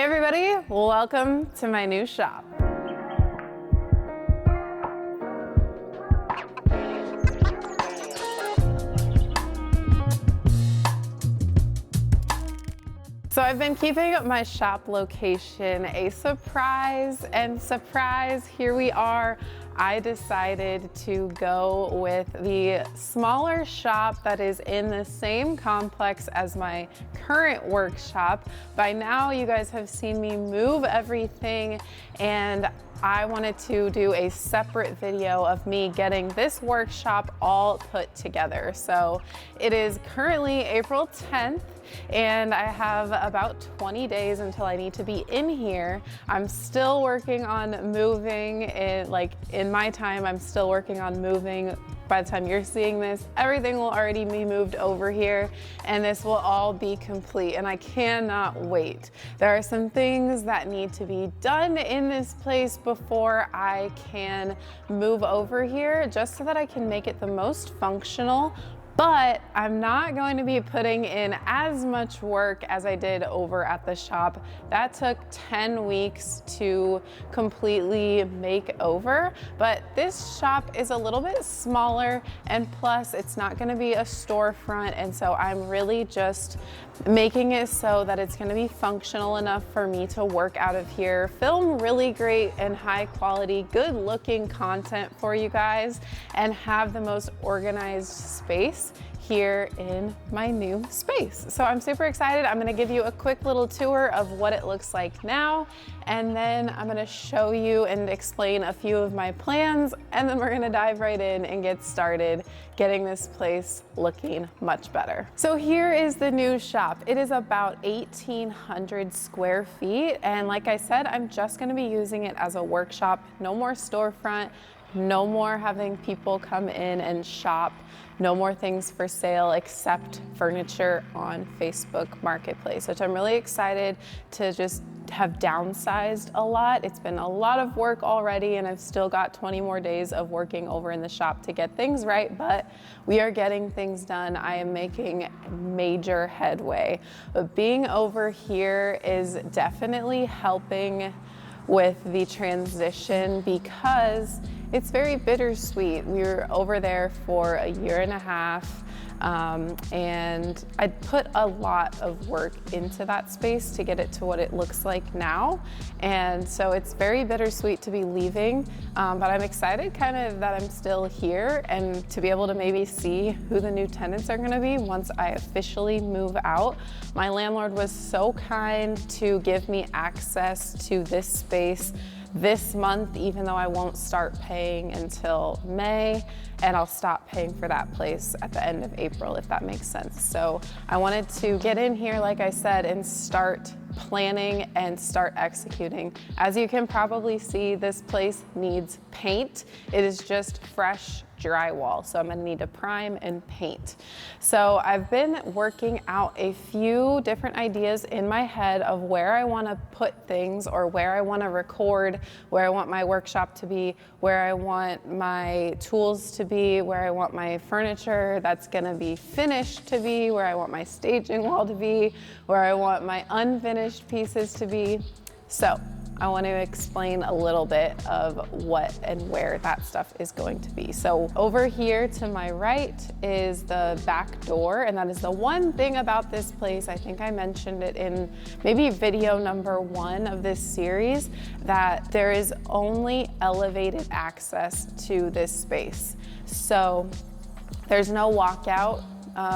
everybody, welcome to my new shop. So I've been keeping my shop location a surprise, and surprise, here we are. I decided to go with the smaller shop that is in the same complex as my current workshop. By now, you guys have seen me move everything, and I wanted to do a separate video of me getting this workshop all put together. So it is currently April 10th, and I have about 20 days until I need to be in here. I'm still working on moving it, like in my time, I'm still working on moving. By the time you're seeing this, everything will already be moved over here, and this will all be complete, and I cannot wait. There are some things that need to be done in this place before I can move over here, just so that I can make it the most functional. But I'm not going to be putting in as much work as I did over at the shop. That took 10 weeks to completely make over, but this shop is a little bit smaller, and plus it's not gonna be a storefront, and so I'm really just making it so that it's gonna be functional enough for me to work out of here, film really great and high quality, good looking content for you guys, and have the most organized space here in my new space. So I'm super excited. I'm gonna give you a quick little tour of what it looks like now, and then I'm gonna show you and explain a few of my plans, and then we're gonna dive right in and get started getting this place looking much better. So here is the new shop. It is about 1,800 square feet, and like I said, I'm just gonna be using it as a workshop. No more storefront, no more having people come in and shop, no more things for sale except furniture on Facebook Marketplace, which I'm really excited to just have downsized a lot. It's been a lot of work already, and I've still got 20 more days of working over in the shop to get things right, but we are getting things done. I am making major headway. But being over here is definitely helping with the transition because it's very bittersweet. We were over there for a year and a half, and I put a lot of work into that space to get it to what it looks like now. And so it's very bittersweet to be leaving, but I'm excited kind of that I'm still here and to be able to maybe see who the new tenants are gonna be once I officially move out. My landlord was so kind to give me access to this space this month, even though I won't start paying until May, and I'll stop paying for that place at the end of April, if that makes sense. So I wanted to get in here, like I said, and start planning and start executing. As you can probably see, this place needs paint. It is just fresh drywall, so I'm gonna need to prime and paint. So I've been working out a few different ideas in my head of where I wanna put things, or where I wanna record, where I want my workshop to be, where I want my tools to be, where I want my furniture that's gonna be finished to be, where I want my staging wall to be, where I want my unfinished pieces to be. So I want to explain a little bit of what and where that stuff is going to be. So over here to my right is the back door, and that is the one thing about this place, I think I mentioned it in maybe video number 1 of this series, that there is only elevated access to this space. So there's no walkout.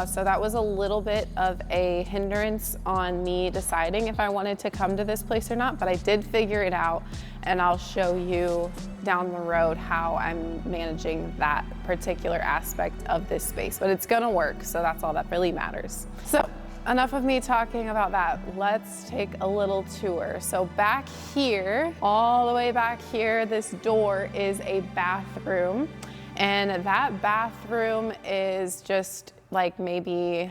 So that was a little bit of a hindrance on me deciding if I wanted to come to this place or not, but I did figure it out, and I'll show you down the road how I'm managing that particular aspect of this space, but it's gonna work, so that's all that really matters. So enough of me talking about that. Let's take a little tour. So back here, all the way back here, this door is a bathroom, and that bathroom is just like maybe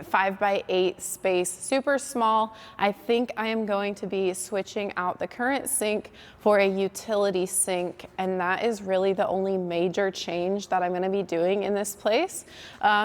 5x8 space, super small. I think I am going to be switching out the current sink for a utility sink, and that is really the only major change that I'm going to be doing in this place,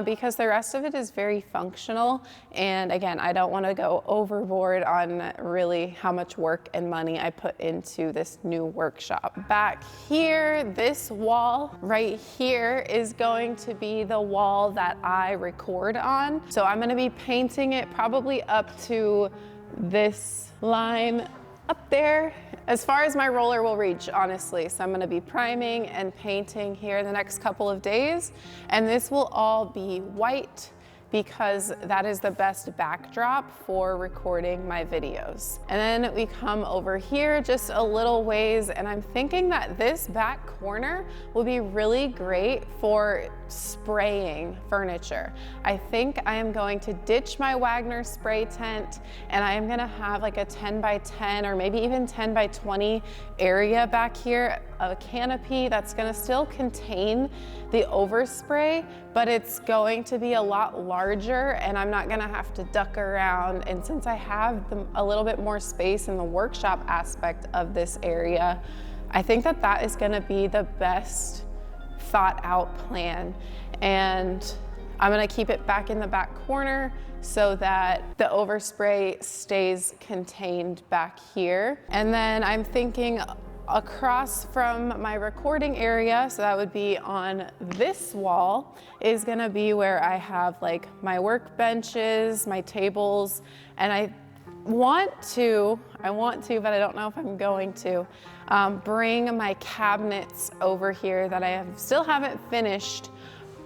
because the rest of it is very functional. And again, I don't want to go overboard on really how much work and money I put into this new workshop. Back here, this wall right here is going to be the wall that I record on. So I'm going to be painting it probably up to this line up there, as far as my roller will reach, honestly. So I'm going to be priming and painting here the next couple of days, and this will all be white because that is the best backdrop for recording my videos. And then we come over here just a little ways, and I'm thinking that this back corner will be really great for spraying furniture. I think I am going to ditch my Wagner spray tent, and I am gonna have like a 10x10 or maybe even 10x20 area back here, a canopy that's gonna still contain the overspray, but it's going to be a lot larger, and I'm not gonna have to duck around. And since I have a little bit more space in the workshop aspect of this area, I think that that is gonna be the best thought out plan. And I'm gonna keep it back in the back corner so that the overspray stays contained back here. And then I'm thinking across from my recording area, so that would be on this wall, is gonna be where I have like my work benches, my tables, and I want to, but I don't know if I'm going to, bring my cabinets over here that I still haven't finished,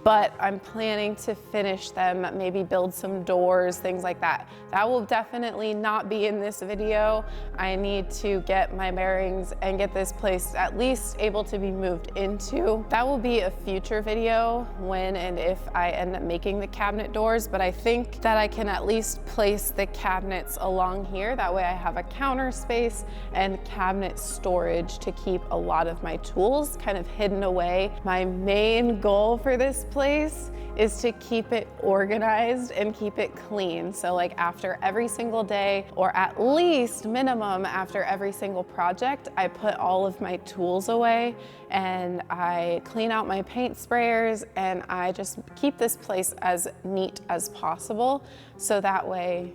but I'm planning to finish them, maybe build some doors, things like that. That will definitely not be in this video. I need to get my bearings and get this place at least able to be moved into. That will be a future video when and if I end up making the cabinet doors, but I think that I can at least place the cabinets along here. That way I have a counter space and cabinet storage to keep a lot of my tools kind of hidden away. My main goal for this place is to keep it organized and keep it clean. So like after every single day, or at least minimum after every single project, I put all of my tools away and I clean out my paint sprayers, and I just keep this place as neat as possible. So that way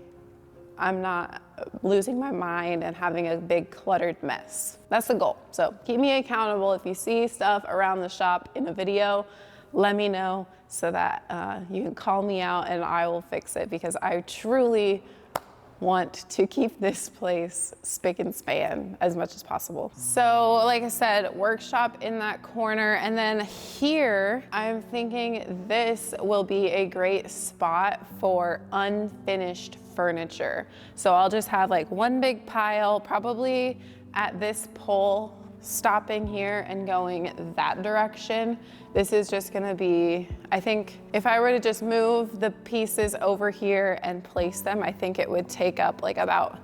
I'm not losing my mind and having a big cluttered mess. That's the goal. So keep me accountable. If you see stuff around the shop in a video, let me know so that you can call me out and I will fix it, because I truly want to keep this place spick and span as much as possible. So like I said, workshop in that corner, and then here I'm thinking this will be a great spot for unfinished furniture. So I'll just have like one big pile, probably at this pole, stopping here and going that direction. This is just gonna be, I think if I were to just move the pieces over here and place them, I think it would take up like about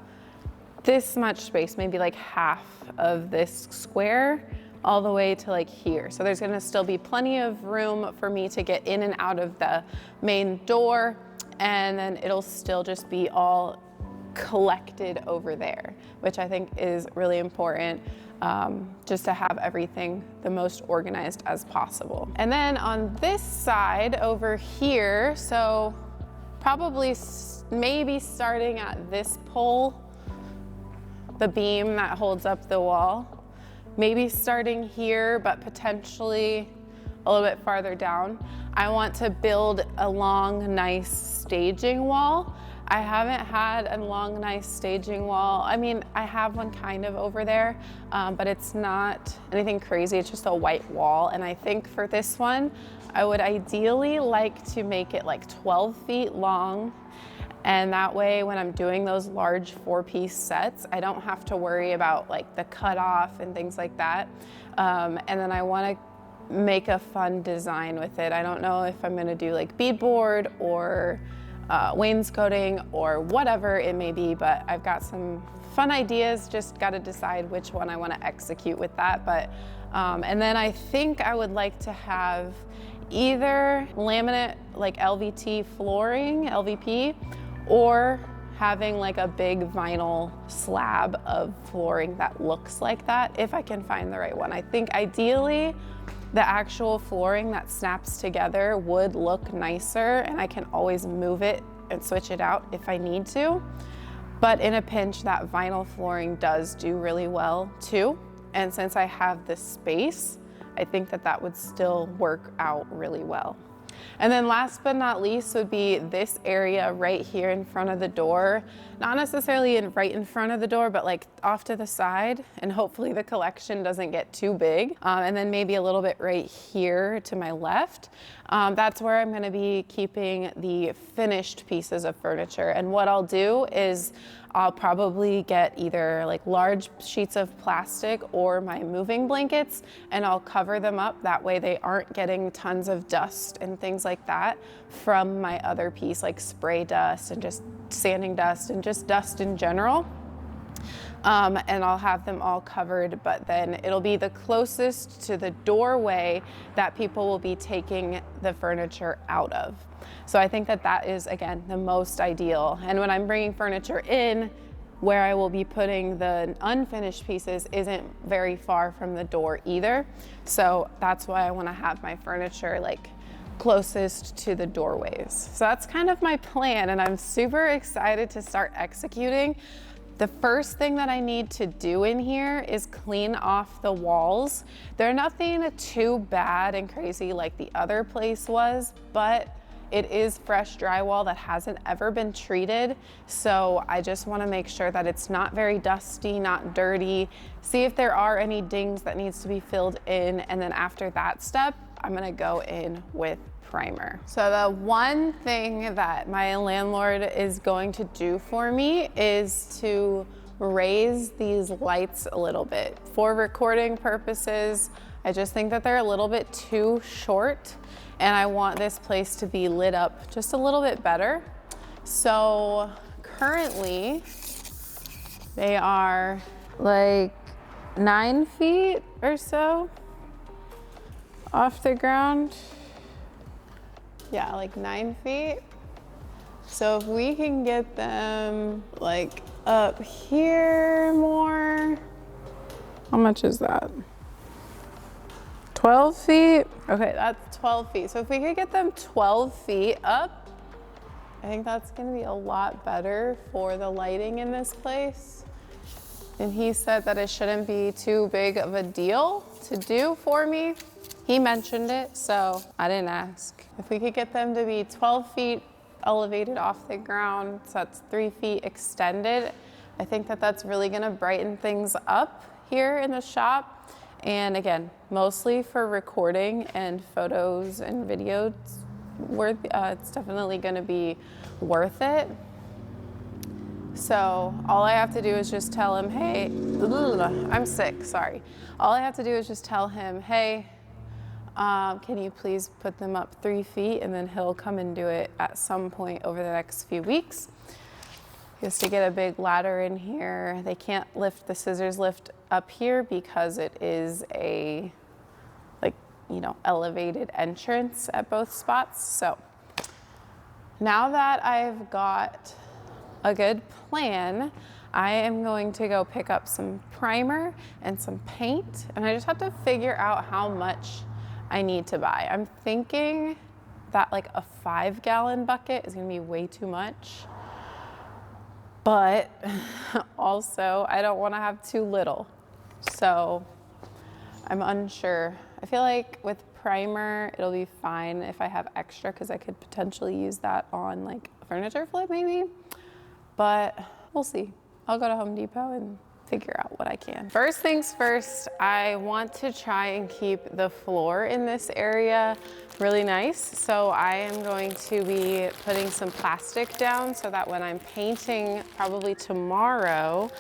this much space, maybe like half of this square all the way to like here. So there's gonna still be plenty of room for me to get in and out of the main door, and then it'll still just be all collected over there, which I think is really important. Just to have everything the most organized as possible. And then on this side over here, so probably maybe starting at this pole, the beam that holds up the wall, maybe starting here, but potentially a little bit farther down, I want to build a long, nice staging wall. I haven't had a long, nice staging wall. I mean, I have one kind of over there, but it's not anything crazy. It's just a white wall. And I think for this one, I would ideally like to make it like 12 feet long. And that way, when I'm doing those large 4-piece sets, I don't have to worry about like the cutoff and things like that. And then I want to make a fun design with it. I don't know if I'm gonna do like beadboard or wainscoting or whatever it may be, but I've got some fun ideas, just got to decide which one I want to execute with that. But and then I think I would like to have either laminate like LVT flooring, LVP, or having like a big vinyl slab of flooring that looks like that, if I can find the right one. I think ideally the actual flooring that snaps together would look nicer, and I can always move it and switch it out if I need to. But in a pinch, that vinyl flooring does do really well too. And since I have the space, I think that that would still work out really well. And then last but not least would be this area right here in front of the door. Not necessarily right in front of the door, but like off to the side, and hopefully the collection doesn't get too big. And then maybe a little bit right here to my left. That's where I'm gonna be keeping the finished pieces of furniture. And what I'll do is I'll probably get either like large sheets of plastic or my moving blankets, and I'll cover them up. That way they aren't getting tons of dust and things like that from my other piece, like spray dust and just sanding dust and just dust in general. And I'll have them all covered, but then it'll be the closest to the doorway that people will be taking the furniture out of. So I think that that is, again, the most ideal. And when I'm bringing furniture in, where I will be putting the unfinished pieces isn't very far from the door either. So that's why I want to have my furniture like closest to the doorways. So that's kind of my plan, and I'm super excited to start executing. The first thing that I need to do in here is clean off the walls. They're nothing too bad and crazy like the other place was, but it is fresh drywall that hasn't ever been treated. So I just want to make sure that it's not very dusty, not dirty. See if there are any dings that needs to be filled in. And then after that step, I'm going to go in with primer. So the one thing that my landlord is going to do for me is to raise these lights a little bit. For recording purposes, I just think that they're a little bit too short, and I want this place to be lit up just a little bit better. So currently they are like 9 feet or so off the ground. Yeah, like 9 feet. So if we can get them like up here more, how much is that? 12 feet? Okay, that's 12 feet. So if we could get them 12 feet up, I think that's gonna be a lot better for the lighting in this place. And he said that it shouldn't be too big of a deal to do for me. He mentioned it, so I didn't ask. If we could get them to be 12 feet elevated off the ground, so that's 3 feet extended, I think that that's really gonna brighten things up here in the shop. And again, mostly for recording and photos and videos, it's definitely gonna be worth it. So all I have to do is just tell him, hey, I'm sick, sorry. All I have to do is just tell him, hey, can you please put them up 3 feet? And then he'll come and do it at some point over the next few weeks. He has to get a big ladder in here. They can't lift the scissors lift up here because it is a, like, you know, elevated entrance at both spots. So now that I've got a good plan, I am going to go pick up some primer and some paint, and I just have to figure out how much I need to buy. I'm thinking that like a 5-gallon bucket is gonna be way too much, but also I don't wanna have too little. So I'm unsure. I feel like with primer, it'll be fine if I have extra, because I could potentially use that on like a furniture flip maybe, but we'll see. I'll go to Home Depot and figure out what I can. First things first, I want to try and keep the floor in this area really nice. So I am going to be putting some plastic down so that when I'm painting, probably tomorrow,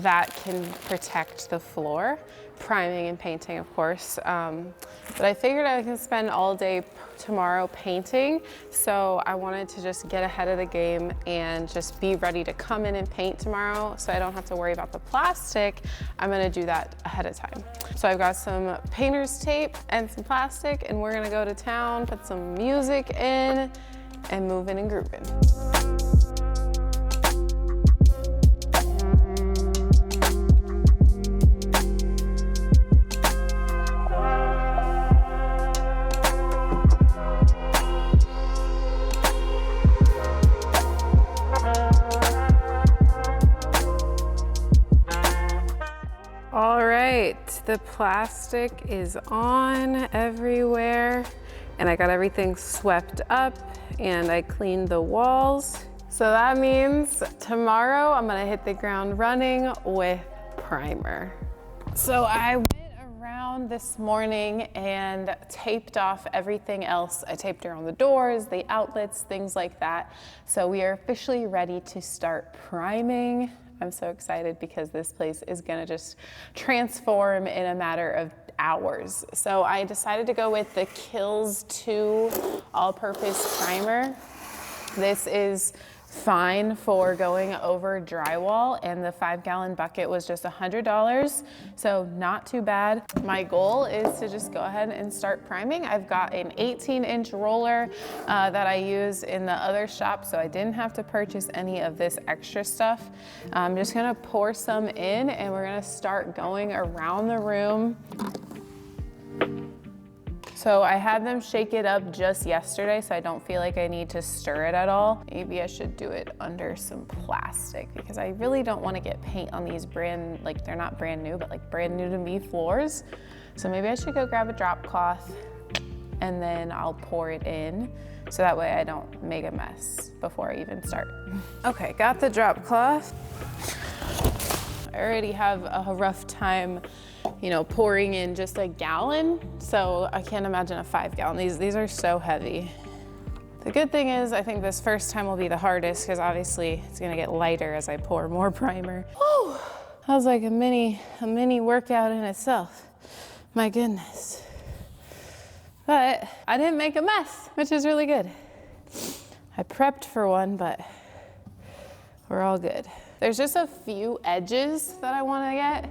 that can protect the floor. Priming and painting, of course. But I figured I can spend all day tomorrow painting, so I wanted to just get ahead of the game and just be ready to come in and paint tomorrow so I don't have to worry about the plastic. I'm gonna do that ahead of time. So I've got some painter's tape and some plastic, and we're gonna go to town, put some music in, and moving and grooving. All right, the plastic is on everywhere, and I got everything swept up, and I cleaned the walls. So that means tomorrow I'm gonna hit the ground running with primer. So I went around this morning and taped off everything else. I taped around the doors, the outlets, things like that. So we are officially ready to start priming. I'm so excited because this place is gonna just transform in a matter of hours. So I decided to go with the Kilz 2 all-purpose primer. This is fine for going over drywall, and the 5-gallon bucket was just $100, so not too bad. My goal is to just go ahead and start priming. I've got an 18-inch roller that I use in the other shop, so I didn't have to purchase any of this extra stuff. I'm just gonna pour some in, and we're gonna start going around the room. So I had them shake it up just yesterday, so I don't feel like I need to stir it at all. Maybe I should do it under some plastic because I really don't want to get paint on these they're not brand new, but like brand new to me floors. So maybe I should go grab a drop cloth and then I'll pour it in so that way I don't make a mess before I even start. Okay, got the drop cloth. I already have a rough time, you know, pouring in just a gallon, so I can't imagine a 5-gallon. These are so heavy. The good thing is I think this first time will be the hardest because obviously it's gonna get lighter as I pour more primer. Whew, that was like a mini workout in itself. My goodness. But I didn't make a mess, which is really good. I prepped for one, but we're all good. There's just a few edges that I wanna get,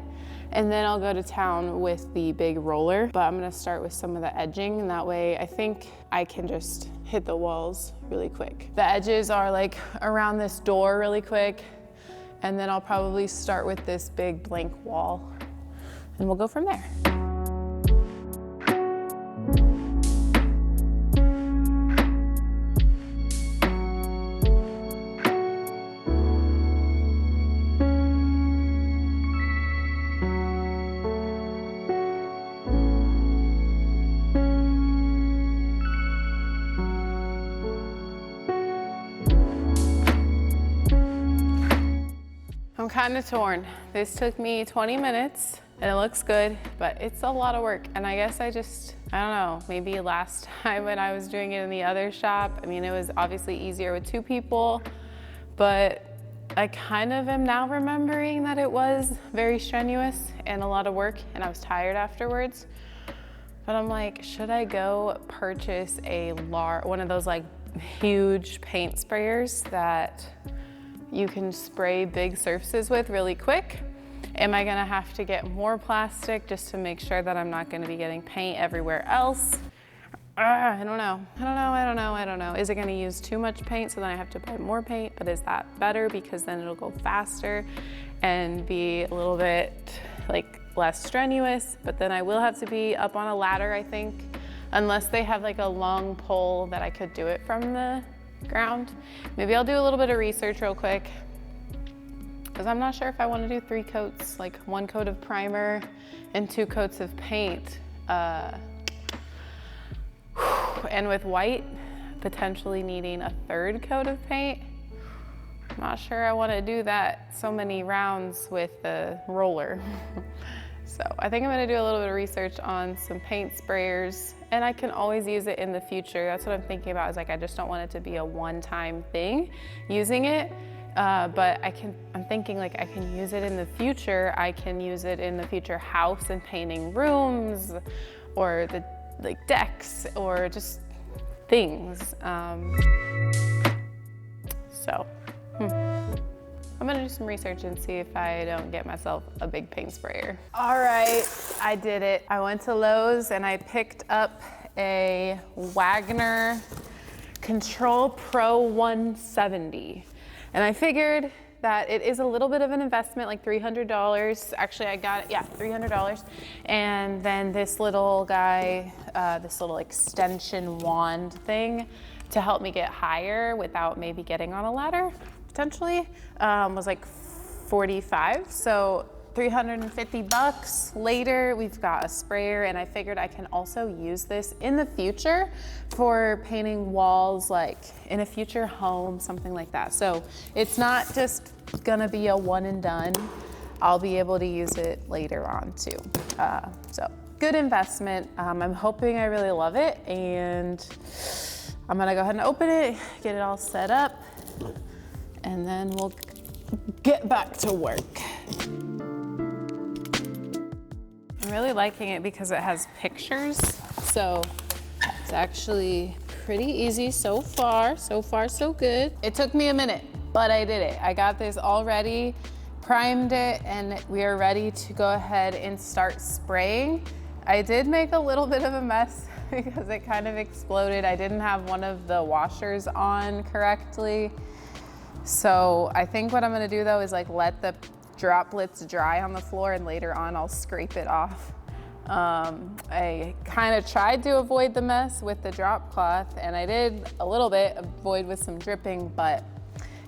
and then I'll go to town with the big roller. But I'm gonna start with some of the edging, and that way I think I can just hit the walls really quick. The edges are like around this door really quick, and then I'll probably start with this big blank wall, and we'll go from there. I'm kind of torn. This took me 20 minutes and it looks good, but it's a lot of work. And I guess I don't know, maybe last time when I was doing it in the other shop, I mean, it was obviously easier with 2 people, but I kind of am now remembering that it was very strenuous and a lot of work, and I was tired afterwards. But I'm like, should I go purchase one of those like huge paint sprayers that you can spray big surfaces with really quick? Am I gonna have to get more plastic just to make sure that I'm not gonna be getting paint everywhere else? I don't know. Is it gonna use too much paint so then I have to buy more paint? But is that better because then it'll go faster and be a little bit like less strenuous? But then I will have to be up on a ladder, I think, unless they have like a long pole that I could do it from the ground. Maybe I'll do a little bit of research real quick because I'm not sure if I want to do 3 coats, like 1 coat of primer and 2 coats of paint. And with white, potentially needing a 3rd coat of paint. I'm not sure I want to do that so many rounds with the roller. So I think I'm gonna do a little bit of research on some paint sprayers, and I can always use it in the future. That's what I'm thinking about, is like I just don't want it to be a one-time thing using it. but I'm thinking like I can use it in the future. I can use it in the future house and painting rooms or the like decks or just things. I'm gonna do some research and see if I don't get myself a big paint sprayer. All right, I did it. I went to Lowe's and I picked up a Wagner Control Pro 170. And I figured that it is a little bit of an investment, like $300. Actually, I got it, yeah, $300. And then this little guy, this little extension wand thing to help me get higher without maybe getting on a ladder, potentially, was like 45. So 350 bucks. Later, we've got a sprayer, and I figured I can also use this in the future for painting walls, like in a future home, something like that. So it's not just gonna be a one and done. I'll be able to use it later on too. So good investment. I'm hoping I really love it, and I'm gonna go ahead and open it, get it all set up, and then we'll get back to work. I'm really liking it because it has pictures, so it's actually pretty easy so far. So far, so good. It took me a minute, but I did it. I got this all ready, primed it, and we are ready to go ahead and start spraying. I did make a little bit of a mess because it kind of exploded. I didn't have one of the washers on correctly. So I think what I'm gonna do though is like let the droplets dry on the floor, and later on I'll scrape it off. I kind of tried to avoid the mess with the drop cloth, and I did a little bit avoid with some dripping, but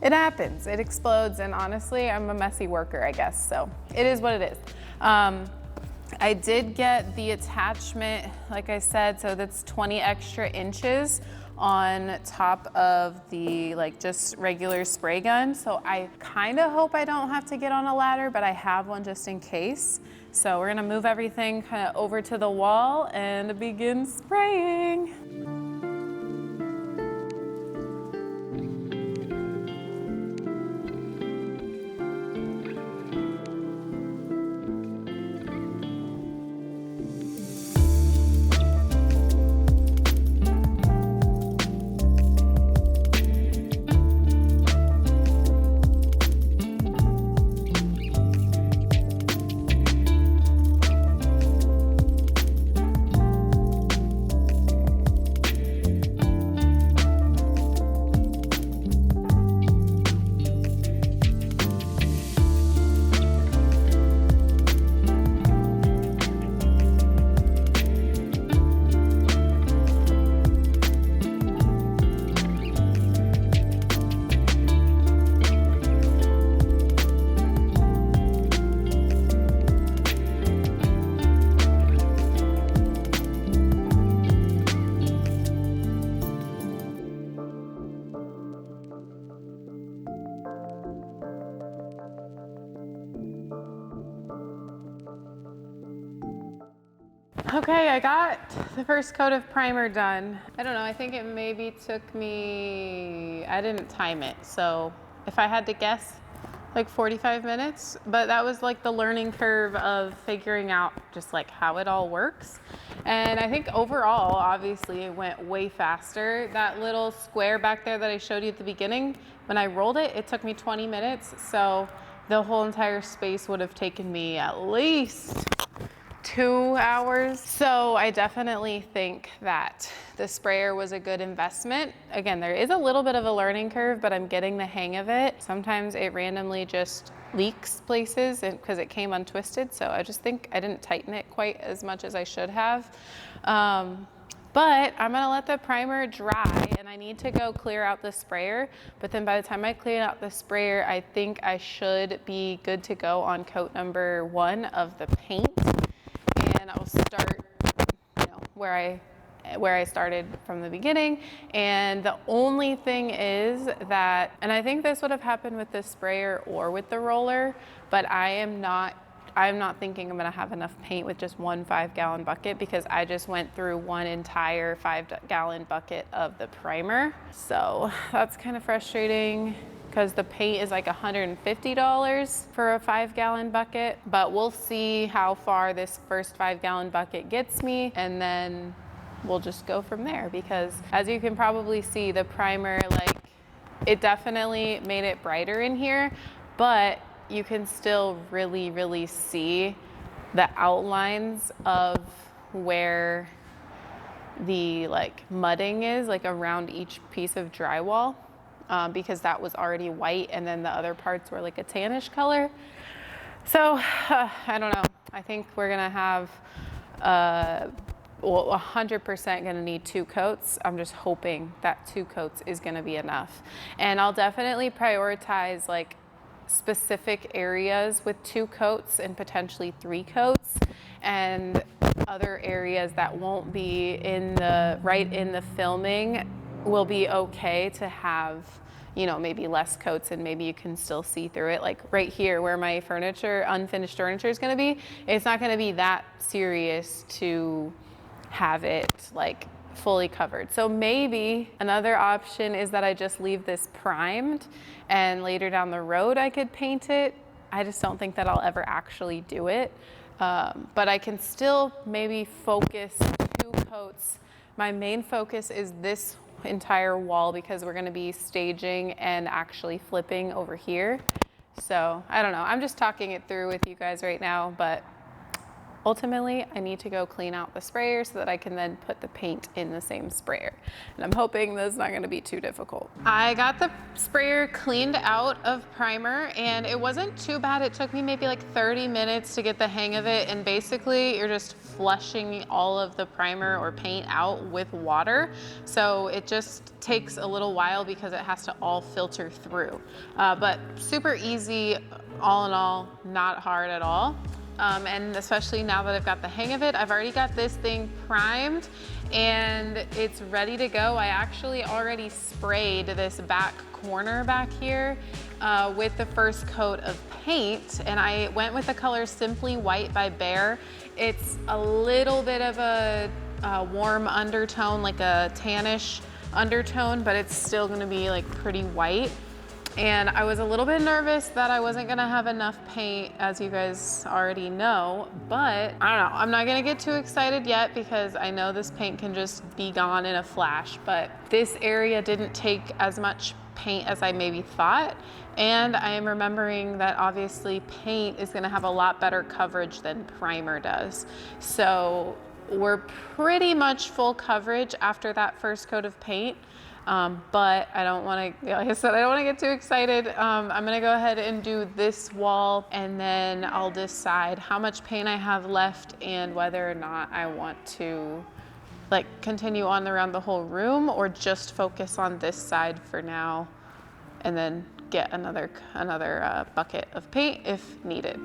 it happens, it explodes, and honestly, I'm a messy worker, I guess, so it is what it is. I did get the attachment, like I said, so that's 20 extra inches on top of the like just regular spray gun. So I kind of hope I don't have to get on a ladder, but I have one just in case. So we're gonna move everything kind of over to the wall and begin spraying. Okay, I got the first coat of primer done. I don't know, I think it maybe took me, I didn't time it, so if I had to guess, like 45 minutes, but that was like the learning curve of figuring out just like how it all works. And I think overall, obviously it went way faster. That little square back there that I showed you at the beginning, when I rolled it, it took me 20 minutes. So the whole entire space would have taken me at least 2 hours. So I definitely think that the sprayer was a good investment. Again, there is a little bit of a learning curve, but I'm getting the hang of it. Sometimes it randomly just leaks places because it came untwisted. So I just think I didn't tighten it quite as much as I should have. But I'm gonna let the primer dry, and I need to go clear out the sprayer. But then by the time I clean out the sprayer, I think I should be good to go on coat number 1 of the paint. And I'll start, you know, where I started from the beginning. And the only thing is that, and I think this would have happened with the sprayer or with the roller, but I'm not thinking I'm gonna have enough paint with just one 5-gallon bucket, because I just went through one entire 5-gallon bucket of the primer. So that's kind of frustrating. because the paint is like $150 for a 5-gallon bucket, but we'll see how far this first 5-gallon bucket gets me, and then we'll just go from there, because as you can probably see, the primer, like, it definitely made it brighter in here, but you can still really see the outlines of where the like mudding is, like around each piece of drywall, because that was already white and then the other parts were like a tannish color. So I don't know, I think we're gonna have 100% gonna need 2 coats. I'm just hoping that 2 coats is gonna be enough, and I'll definitely prioritize like specific areas with 2 coats and potentially 3 coats, and other areas that won't be in the right in the filming will be okay to have, you know, maybe less coats and maybe you can still see through it. Like right here where my furniture, unfinished furniture is gonna be, it's not gonna be that serious to have it like fully covered. So maybe another option is that I just leave this primed and later down the road I could paint it. I just don't think that I'll ever actually do it. But I can still maybe focus 2 coats. My main focus is this entire wall because we're gonna be staging and actually flipping over here. So I don't know, I'm just talking it through with you guys right now, but ultimately, I need to go clean out the sprayer so that I can then put the paint in the same sprayer. And I'm hoping that's not gonna be too difficult. I got the sprayer cleaned out of primer and it wasn't too bad. It took me maybe like 30 minutes to get the hang of it. And basically you're just flushing all of the primer or paint out with water. So it just takes a little while because it has to all filter through. But super easy, all in all, not hard at all. And especially now that I've got the hang of it, I've already got this thing primed and it's ready to go. I actually already sprayed this back corner back here with the first coat of paint, and I went with the color Simply White by Behr. It's a little bit of a warm undertone, like a tannish undertone, but it's still gonna be like pretty white. And I was a little bit nervous that I wasn't gonna have enough paint, as you guys already know, but I don't know, I'm not gonna get too excited yet because I know this paint can just be gone in a flash, but this area didn't take as much paint as I maybe thought. And I am remembering that obviously paint is gonna have a lot better coverage than primer does. So we're pretty much full coverage after that first coat of paint. But I don't want to, like I said, I don't want to get too excited. I'm going to go ahead and do this wall and then I'll decide how much paint I have left and whether or not I want to like continue on around the whole room or just focus on this side for now and then get another bucket of paint if needed.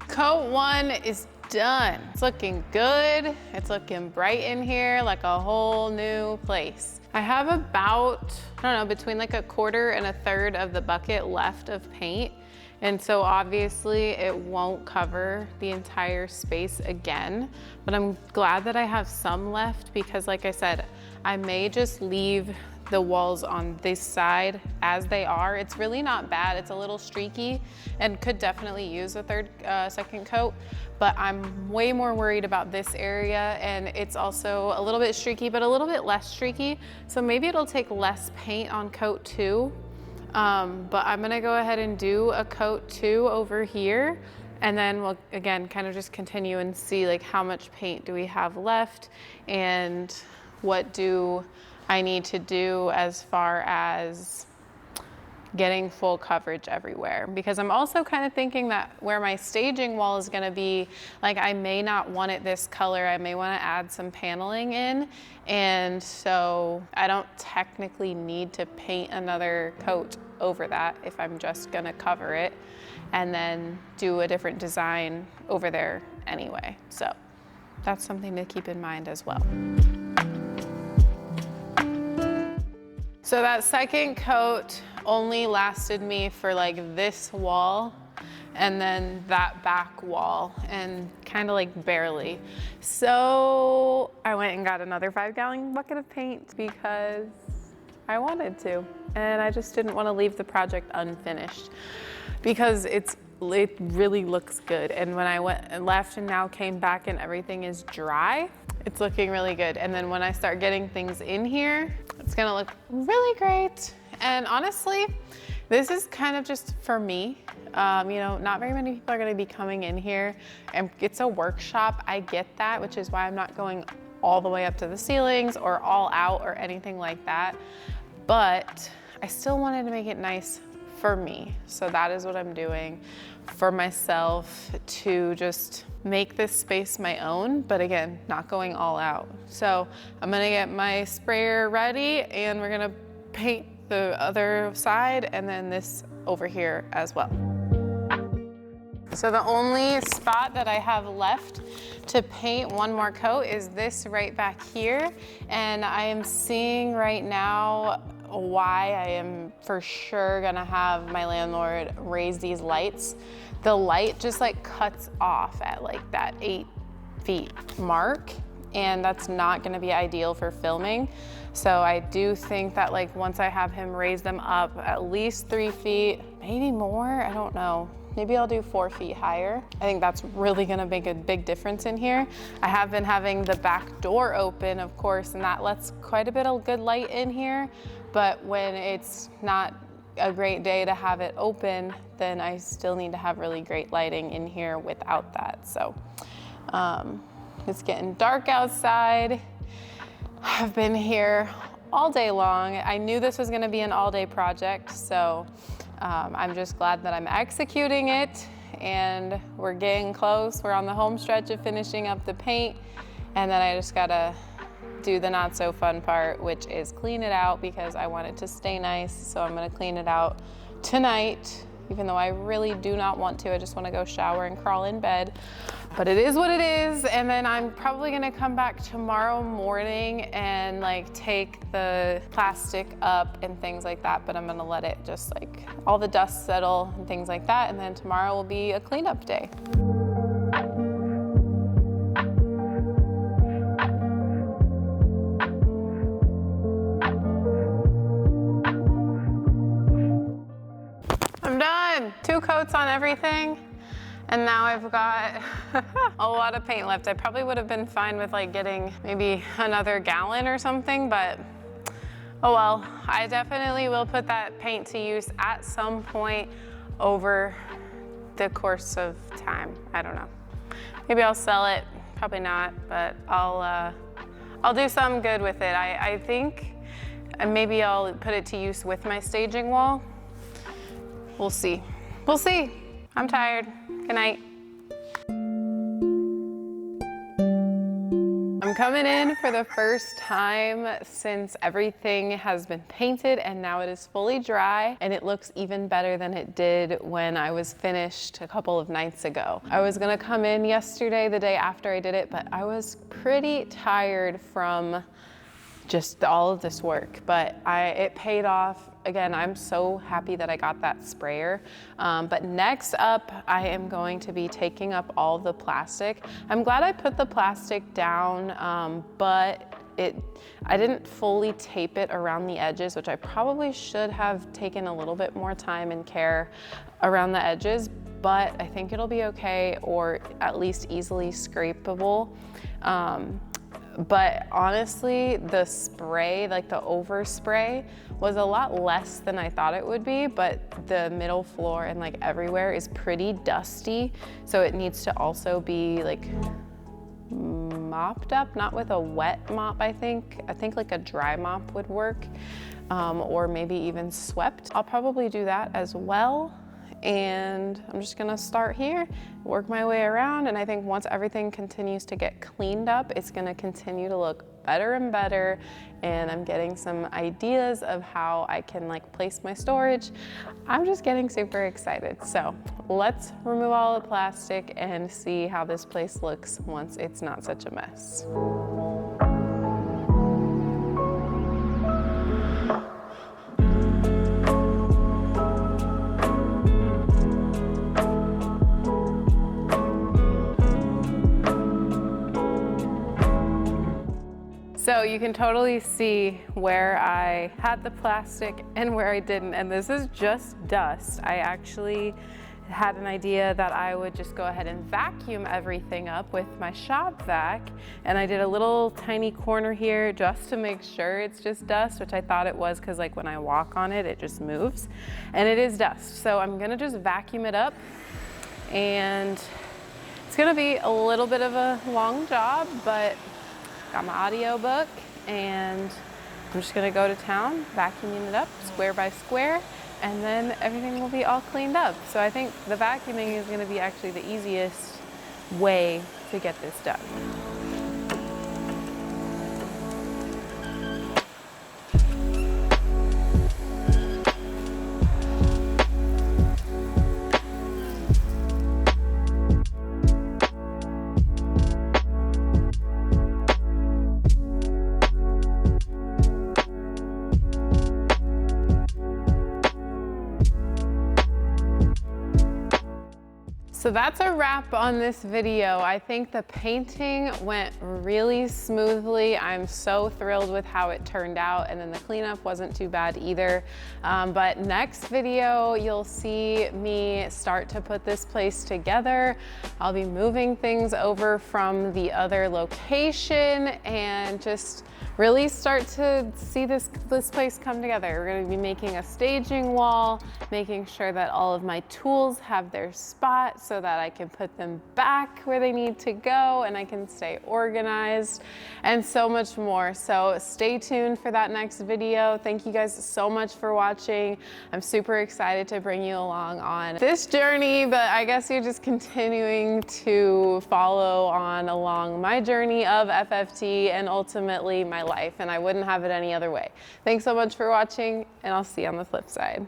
Coat 1 is done. It's looking good. It's looking bright in here, like a whole new place. I have about, I don't know, between like a quarter and a third of the bucket left of paint. And so obviously it won't cover the entire space again, but I'm glad that I have some left because like I said, I may just leave the walls on this side as they are. It's really not bad. It's a little streaky and could definitely use a second coat, but I'm way more worried about this area, and it's also a little bit streaky, but a little bit less streaky. So maybe it'll take less paint on coat 2. But I'm gonna go ahead and do a coat 2 over here, and then we'll again kind of just continue and see like how much paint do we have left and what do I need to do as far as getting full coverage everywhere. Because I'm also kind of thinking that where my staging wall is gonna be, like I may not want it this color, I may wanna add some paneling in. And so I don't technically need to paint another coat over that if I'm just gonna cover it and then do a different design over there anyway. So that's something to keep in mind as well. So that second coat only lasted me for like this wall and then that back wall, and kind of like barely. So I went and got another 5-gallon bucket of paint because I wanted to, and I just didn't want to leave the project unfinished because it really looks good. And when I went and left and now came back and everything is dry, it's looking really good. And then when I start getting things in here, it's gonna look really great. And honestly, this is kind of just for me. You know, not very many people are gonna be coming in here, and it's a workshop. I get that, which is why I'm not going all the way up to the ceilings or all out or anything like that. But I still wanted to make it nice for me. So that is what I'm doing for myself, to just make this space my own, but again, not going all out. So I'm gonna get my sprayer ready and we're gonna paint the other side and then this over here as well. So the only spot that I have left to paint one more coat is this right back here. And I am seeing right now why I am for sure gonna have my landlord raise these lights. The light just like cuts off at like that 8 feet mark, and that's not gonna be ideal for filming. So I do think that like once I have him raise them up at least 3 feet, maybe more, I don't know. Maybe I'll do 4 feet higher. I think that's really gonna make a big difference in here. I have been having the back door open, of course, and that lets quite a bit of good light in here. But when it's not a great day to have it open, then I still need to have really great lighting in here without that. So it's getting dark outside. I've been here all day long. I knew this was gonna be an all-day project, so I'm just glad that I'm executing it, and we're getting close. We're on the home stretch of finishing up the paint, and then I just gotta do the not so fun part, which is clean it out, because I want it to stay nice. So I'm gonna clean it out tonight, even though I really do not want to. I just wanna go shower and crawl in bed, but it is what it is. And then I'm probably gonna come back tomorrow morning and like take the plastic up and things like that, but I'm gonna let it just like all the dust settle and things like that. And then tomorrow will be a cleanup day. I'm done. 2 coats on everything. And now I've got a lot of paint left. I probably would have been fine with like getting maybe another gallon or something, but oh well. I definitely will put that paint to use at some point over the course of time. I don't know. Maybe I'll sell it, probably not, but I'll do something good with it. I think maybe I'll put it to use with my staging wall. We'll see. We'll see. I'm tired. Good night. I'm coming in for the first time since everything has been painted, and now it is fully dry, and it looks even better than it did when I was finished a couple of nights ago. I was gonna come in yesterday, the day after I did it, but I was pretty tired from just all of this work, but it paid off. Again, I'm so happy that I got that sprayer. But next up, I am going to be taking up all the plastic. I'm glad I put the plastic down, but I didn't fully tape it around the edges, which I probably should have taken a little bit more time and care around the edges, but I think it'll be okay, or at least easily scrapable. But honestly, the spray, like the overspray, was a lot less than I thought it would be, but the middle floor and like everywhere is pretty dusty. So it needs to also be like mopped up, not with a wet mop, I think. I think like a dry mop would work, or maybe even swept. I'll probably do that as well. And I'm just gonna start here, work my way around, and I think once everything continues to get cleaned up, it's gonna continue to look better and better, and I'm getting some ideas of how I can like place my storage. I'm just getting super excited. So let's remove all the plastic and see how this place looks once it's not such a mess. So you can totally see where I had the plastic and where I didn't, and this is just dust. I actually had an idea that I would just go ahead and vacuum everything up with my shop vac, and I did a little tiny corner here just to make sure it's just dust, which I thought it was because like when I walk on it, it just moves, and it is dust. So I'm gonna just vacuum it up, and it's gonna be a little bit of a long job, but got my audio book, and I'm just gonna go to town, vacuuming it up square by square, and then everything will be all cleaned up. So I think the vacuuming is gonna be actually the easiest way to get this done. So that's a wrap on this video. I think the painting went really smoothly. I'm so thrilled with how it turned out, and then the cleanup wasn't too bad either. But next video, you'll see me start to put this place together. I'll be moving things over from the other location and just really start to see this place come together. We're gonna be making a staging wall, making sure that all of my tools have their spot so that I can put them back where they need to go and I can stay organized, and so much more. So stay tuned for that next video. Thank you guys so much for watching. I'm super excited to bring you along on this journey, but I guess you're just continuing to follow on along my journey of FFT and ultimately my life, and I wouldn't have it any other way. Thanks so much for watching, and I'll see you on the flip side.